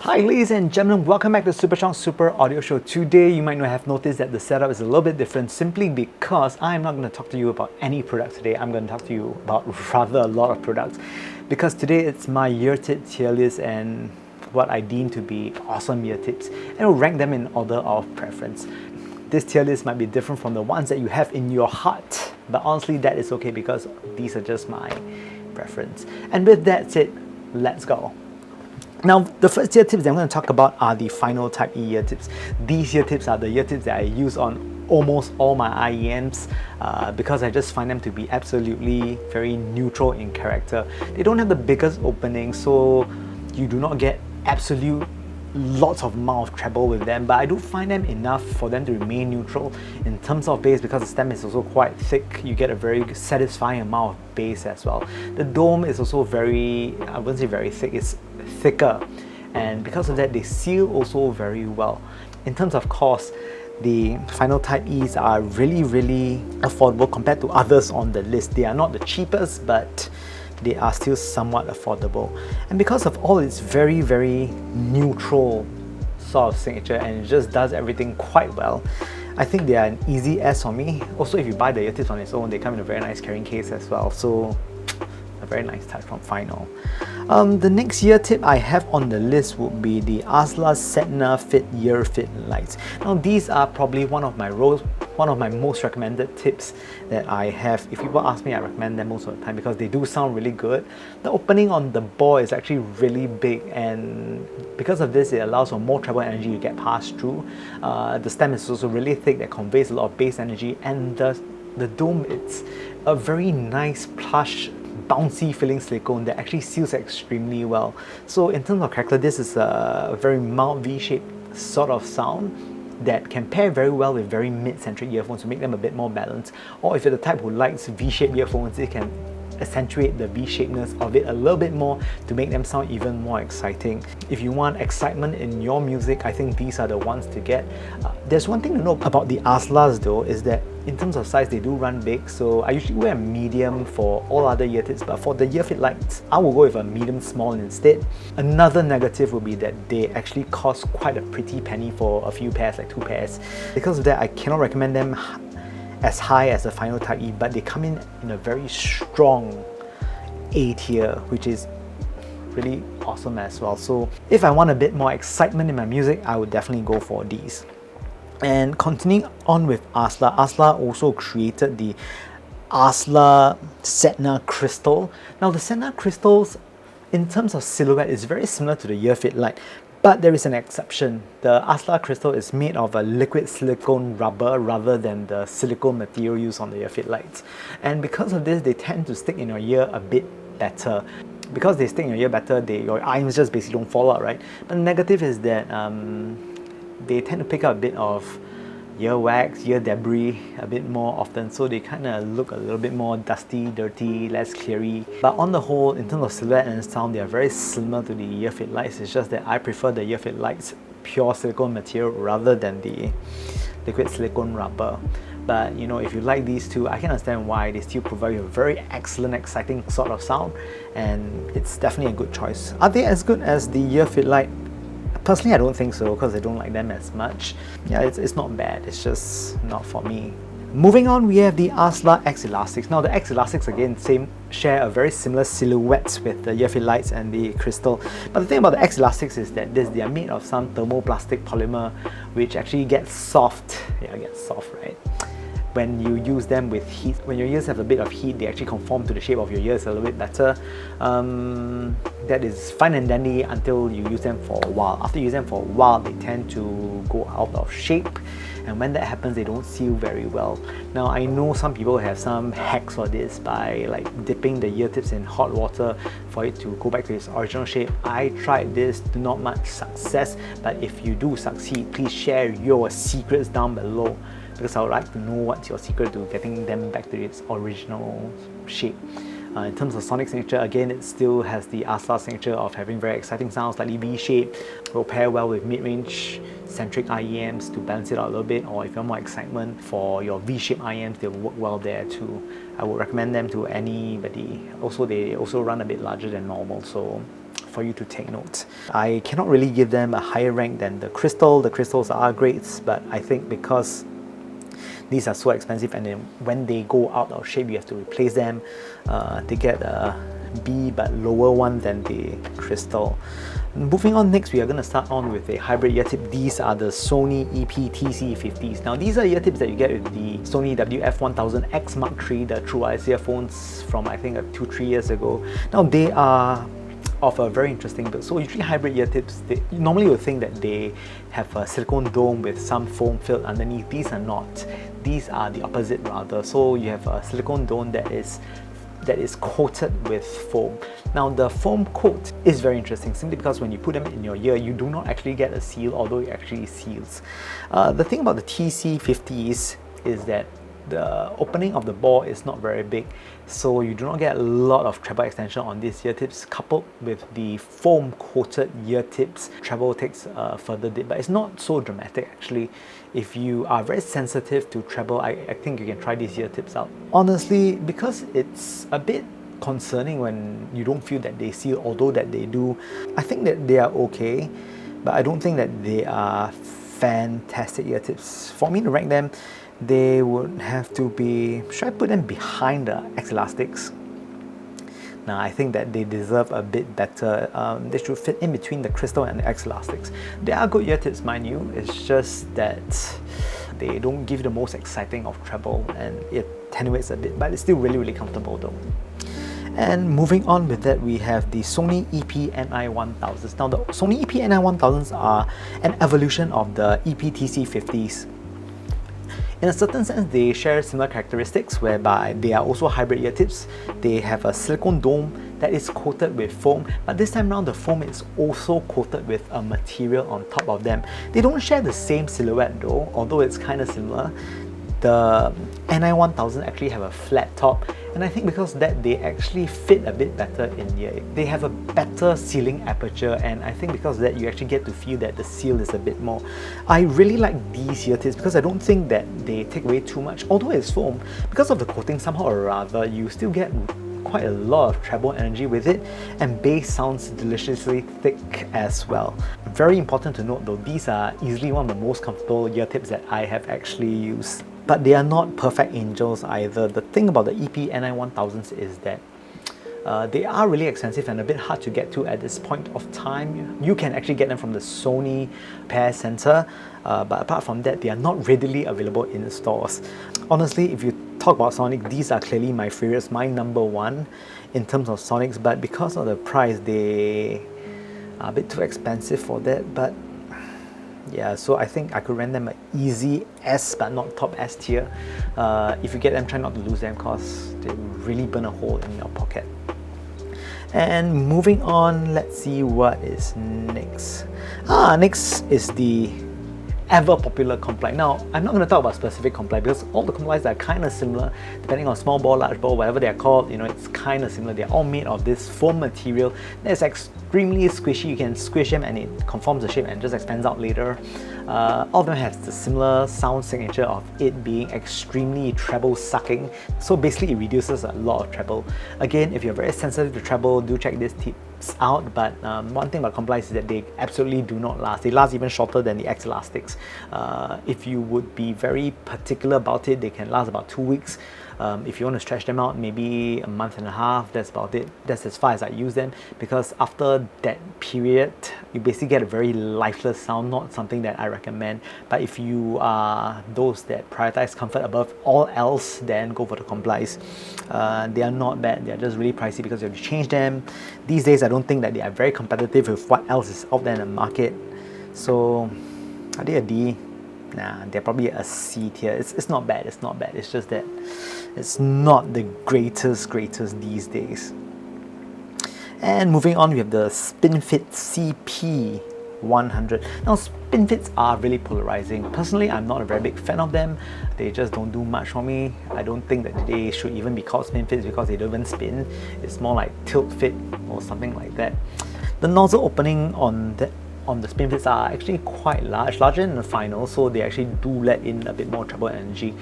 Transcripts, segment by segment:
Hi ladies and gentlemen, welcome back to Super Strong Super Audio Show. Today you might not have noticed that the setup is a little bit different simply because I'm not going to talk to you about any product today. I'm going to talk to you about rather a lot of products because today it's my Eartip tier list and what I deem to be awesome ear tips, and I'll rank them in order of preference. This tier list might be different from the ones that you have in your heart, but honestly that is okay because these are just my preference. And with that said, let's go. Now, the first ear tips that I'm going to talk about are the final type E ear tips. These ear tips are the ear tips that I use on almost all my IEMs because I just find them to be absolutely very neutral in character. They don't have the biggest opening, so you do not get absolute lots of amount of treble with them, but I do find them enough for them to remain neutral. In terms of bass, because the stem is also quite thick, you get a very satisfying amount of bass as well. The dome is also very, I wouldn't say very thick, it's thicker, and because of that they seal also very well. In terms of cost, the final type E's are really affordable compared to others on the list. They are not the cheapest, but they are still somewhat affordable, and because of all its very neutral sort of signature, and it just does everything quite well, I think they are an easy S for me. Also, if you buy the ear tips on its own, they come in a very nice carrying case as well, so a very nice touch from Final. The next ear tip I have on the list would be the Azla Sednafit Earfit lights. Now these are probably one of my most recommended tips that I have. If people ask me, I recommend them most of the time because they do sound really good. The opening on the ball is actually really big, and because of this it allows for more treble energy to get passed through. The stem is also really thick that conveys a lot of bass energy, and the dome, it's a very nice plush bouncy feeling silicone that actually seals extremely well. So in terms of character, this is a very mild V-shaped sort of sound that can pair very well with very mid-centric earphones to make them a bit more balanced. Or if you're the type who likes V-shaped earphones, it can accentuate the V-shapedness of it a little bit more to make them sound even more exciting. If you want excitement in your music, I think these are the ones to get. There's one thing to know about the Azlas though, is that in terms of size, they do run big, so I usually wear a medium for all other ear tips, but for the Earfit lights, I will go with a medium small instead. Another negative would be that they actually cost quite a pretty penny for a few pairs, like 2 pairs. Because of that, I cannot recommend them as high as the final type E, but they come in a very strong A tier, which is really awesome as well. So if I want a bit more excitement in my music, I would definitely go for these. And continuing on with Azla, Azla also created the Azla Crystal. Now the Sedna crystals, in terms of silhouette, is very similar to the Earfit light, but there is an exception. The Azla Crystal is made of a liquid silicone rubber rather than the silicone material used on the Earfit lights. And because of this, they tend to stick in your ear a bit better. Because they stick in your ear better, your IEMS just basically don't fall out, right? But the negative is that they tend to pick up a bit of ear wax, ear debris a bit more often, so they kind of look a little bit more dusty, dirty, less cleary. But on the whole, in terms of silhouette and sound, they are very similar to the Earfit lights. It's just that I prefer the Earfit lights pure silicone material rather than the liquid silicone rubber. But you know, if you like these two, I can understand why. They still provide you a very excellent, exciting sort of sound, and it's definitely a good choice. Are they as good as the Earfit light? Personally, I don't think so because I don't like them as much. Yeah, it's not bad, it's just not for me. Moving on, we have the Azla Xelastic. Now the Xelastics again share a very similar silhouette with the Earfit lights and the crystal. But the thing about the Xelastics is that they are made of some thermoplastic polymer which actually gets soft. Yeah, it gets soft, right? When you use them with heat, when your ears have a bit of heat, they actually conform to the shape of your ears a little bit better. That is fine and dandy until you use them for a while. After you use them for a while, they tend to go out of shape, and when that happens, they don't seal very well. Now I know some people have some hacks for this by like dipping the ear tips in hot water for it to go back to its original shape. I tried this, not much success, but if you do succeed, please share your secrets down below, because I would like to know what's your secret to getting them back to its original shape. In terms of sonic signature, again, it still has the Azla signature of having very exciting sounds, slightly V-shaped, will pair well with mid-range centric IEMs to balance it out a little bit, or if you want more excitement for your V-shaped IEMs, they will work well there too. I would recommend them to anybody. Also, they also run a bit larger than normal, so for you to take note. I cannot really give them a higher rank than the Crystal. The Crystals are great, but I think because these are so expensive and then when they go out of shape you have to replace them, they get a B but lower one than the Crystal. Moving on, next we are going to start on with a hybrid ear tip. These are the Sony EP TC50s. Now these are ear tips that you get with the Sony WF-1000 X Mark III, the true wireless earphones from I think 2-3 years ago. Now they are of a very interesting build. So usually hybrid ear tips, normally you would think that they have a silicone dome with some foam filled underneath. These are not. These are the opposite rather. So you have a silicone dome that is coated with foam. Now the foam coat is very interesting simply because when you put them in your ear, you do not actually get a seal, although it actually seals. The thing about the TC50s is that the opening of the ball is not very big, so you do not get a lot of treble extension on these ear tips. Coupled with the foam coated ear tips, treble takes a further dip, but it's not so dramatic actually. If you are very sensitive to treble, I think you can try these ear tips out. Honestly, because it's a bit concerning when you don't feel that they seal, although that they do, I think that they are okay, but I don't think that they are fantastic ear tips. For me to rank them, they would have to be, should I put them behind the Xelastics? Now I think that they deserve a bit better. They should fit in between the Crystal and the Xelastics. They are good ear tips, mind you, it's just that they don't give the most exciting of treble and it attenuates a bit, but it's still really comfortable though. And moving on with that, we have the Sony EP NI1000s. Now the Sony EP NI1000s are an evolution of the EP TC50s. In a certain sense, they share similar characteristics whereby they are also hybrid ear tips. They have a silicone dome that is coated with foam, but this time around the foam is also coated with a material on top of them. They don't share the same silhouette though, although it's kind of similar. The NI1000 actually have a flat top, and I think because of that they actually fit a bit better in ear. They have a better sealing aperture, and I think because of that you actually get to feel that the seal is a bit more. I really like these ear tips because I don't think that they take away too much, although it's foam. Because of the coating somehow or rather, you still get quite a lot of treble energy with it, and bass sounds deliciously thick as well. Very important to note though, these are easily one of the most comfortable ear tips that I have actually used. But they are not perfect angels either. The thing about the EP NI1000s is that they are really expensive and a bit hard to get to at this point of time. You can actually get them from the Sony Repair Center, but apart from that, they are not readily available in the stores. Honestly, if you talk about Sonic, these are clearly my favorites, my number one in terms of Sonics, but because of the price, they are a bit too expensive for that. But yeah, so I think I could rent them an easy S but not top S tier. If you get them, try not to lose them because they really burn a hole in your pocket. And moving on, let's see what is next. Next is the ever popular compli. Now, I'm not going to talk about specific compli because all the complis are kind of similar depending on small ball, large ball, whatever they are called, you know, it's kind of similar. They're all made of this foam material that's extremely squishy. You can squish them and it conforms the shape and just expands out later. All of them have the similar sound signature of it being extremely treble sucking. So basically it reduces a lot of treble. Again, if you're very sensitive to treble, do check this tips out. But one thing about complis is that they absolutely do not last. They last even shorter than the Xelastics. If you would be very particular about it, they can last about 2 weeks. If you want to stretch them out, maybe a month and a half, that's about it. That's as far as I use them, because after that period, you basically get a very lifeless sound, not something that I recommend. But if you are those that prioritize comfort above all else, then go for the complis. They are not bad, they are just really pricey because you have to change them. These days, I don't think that they are very competitive with what else is out there in the market. So, are they a D? Nah, they're probably a C tier. It's not bad, it's not bad. It's just that it's not the greatest these days. And moving on, we have the Spinfit CP100. Now, Spinfits are really polarizing. Personally, I'm not a very big fan of them. They just don't do much for me. I don't think that they should even be called Spinfits because they don't even spin. It's more like tilt fit or something like that. The nozzle opening on the Spinfits are actually quite large, larger than the final, so they actually do let in a bit more treble energy.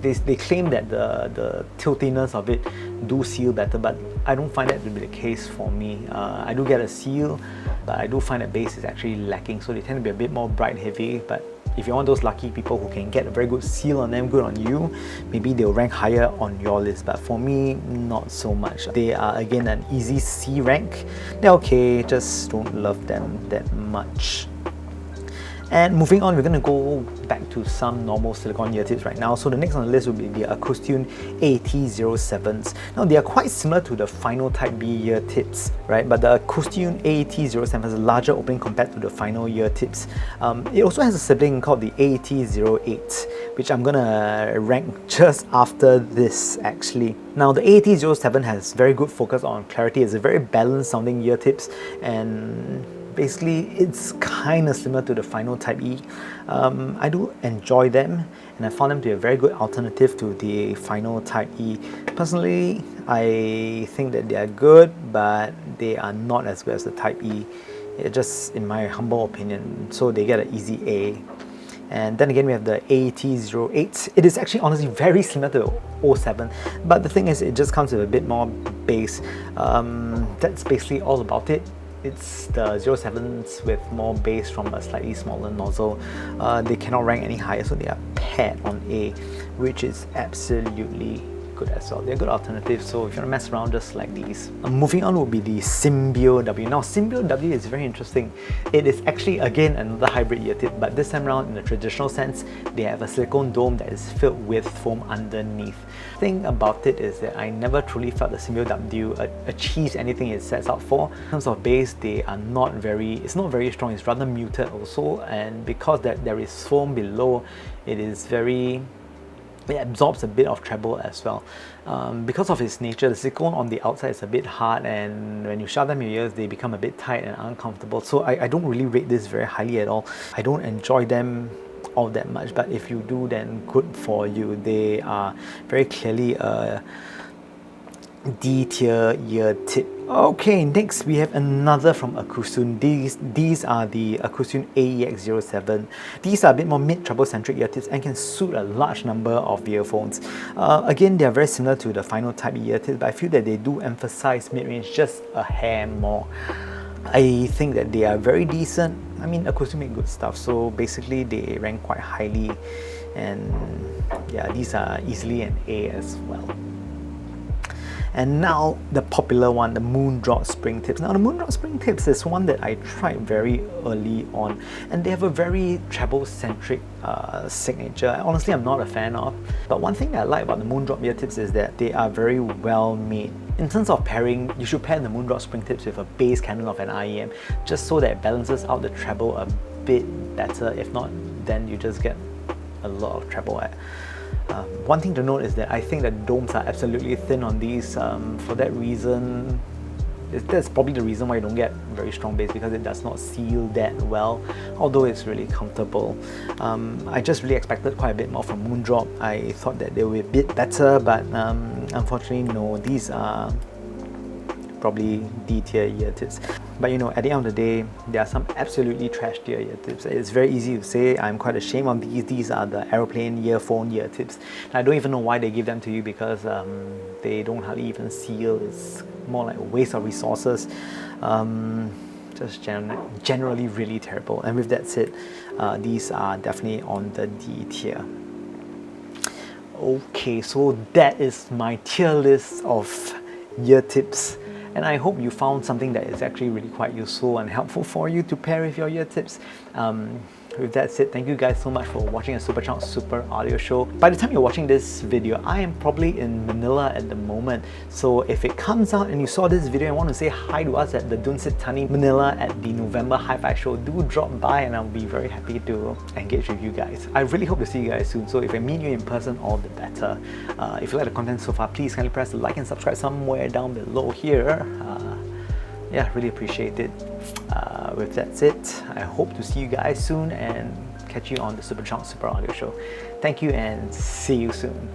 they claim that the tiltiness of it do seal better, but I don't find that to be the case for me. I do get a seal, but I do find that bass is actually lacking, so they tend to be a bit more bright heavy. But if you're one of those lucky people who can get a very good seal on them, good on you, maybe they'll rank higher on your list. But for me, not so much. They are again an easy C rank. They're okay, just don't love them that much. And moving on, we're going to go back to some normal silicone ear tips right now. So the next on the list will be the Acoustune AET07s. Now they are quite similar to the final Type B ear tips, right? But the Acoustune AET07 has a larger opening compared to the final ear tips. It also has a sibling called the AET08, which I'm going to rank just after this actually. Now the AET07 has very good focus on clarity. It's a very balanced sounding ear tips, and basically it's kind of similar to the final Type E. I do enjoy them, and I found them to be a very good alternative to the final Type E. Personally, I think that they are good, but they are not as good as the Type E. It's just in my humble opinion, so they get an easy A. And then again, we have the AET08. It is actually honestly very similar to the 07, but the thing is, it just comes with a bit more bass. That's basically all about it. It's the 07s with more bass from a slightly smaller nozzle. They cannot rank any higher, so they are paired on A, which is absolutely good as well. They're good alternatives, so if you want to mess around, just like these. Moving on would be the Symbio W. Now Symbio W is very interesting. It is actually again another hybrid ear tip, but this time around in the traditional sense, they have a silicone dome that is filled with foam underneath. The thing about it is that I never truly felt the Symbio W achieves anything it sets out for. In terms of bass, they are not very, it's not very strong, it's rather muted also, and because that there is foam below, it is very, it absorbs a bit of treble as well. Because of its nature, the silicone on the outside is a bit hard, and when you shove them in your ears, they become a bit tight and uncomfortable. So I don't really rate this very highly at all. I don't enjoy them all that much, but if you do, then good for you. They are very clearly a D tier ear tip. Okay, next we have another from Acoustune. These are the Acoustune AEX07. These are a bit more mid-treble centric ear tips and can suit a large number of earphones. Again, they are very similar to the final Type E ear tips, but I feel that they do emphasize mid-range just a hair more. I think that they are very decent. I mean, Acoustune make good stuff, so basically they rank quite highly, and yeah, these are easily an A as well. And now the popular one, the Moondrop spring tips. Now the Moondrop spring tips is one that I tried very early on, and they have a very treble-centric signature. Honestly, I'm not a fan of. But one thing that I like about the Moondrop ear tips is that they are very well made. In terms of pairing, you should pair the Moondrop spring tips with a bass cannon of an IEM, just so that it balances out the treble a bit better. If not, then you just get a lot of treble. One thing to note is that I think that domes are absolutely thin on these. For that reason, that's probably the reason why you don't get very strong bass, because it does not seal that well, although it's really comfortable. I just really expected quite a bit more from Moondrop. I thought that they would be a bit better, but unfortunately no, these are probably D tier ear tips. But you know, at the end of the day, there are some absolutely trash tier ear tips. It's very easy to say. I'm quite ashamed of these. These are the aeroplane earphone ear tips. And I don't even know why they give them to you, because they don't hardly even seal. It's more like a waste of resources. Just generally really terrible. And with that said, these are definitely on the D tier. Okay, so that is my tier list of ear tips. And I hope you found something that is actually really quite useful and helpful for you to pair with your ear tips. With that said, thank you guys so much for watching a Superchunk Super Audio Show. By the time you're watching this video, I am probably in Manila at the moment. So if it comes out and you saw this video and want to say hi to us at the Dunsit Thani, Manila at the November Hi-Fi Show, do drop by and I'll be very happy to engage with you guys. I really hope to see you guys soon. So if I meet you in person, all the better. If you like the content so far, please kindly press the like and subscribe somewhere down below here. Yeah, really appreciate it. With that said, I hope to see you guys soon and catch you on the Superchunk Super Audio Show. Thank you and see you soon.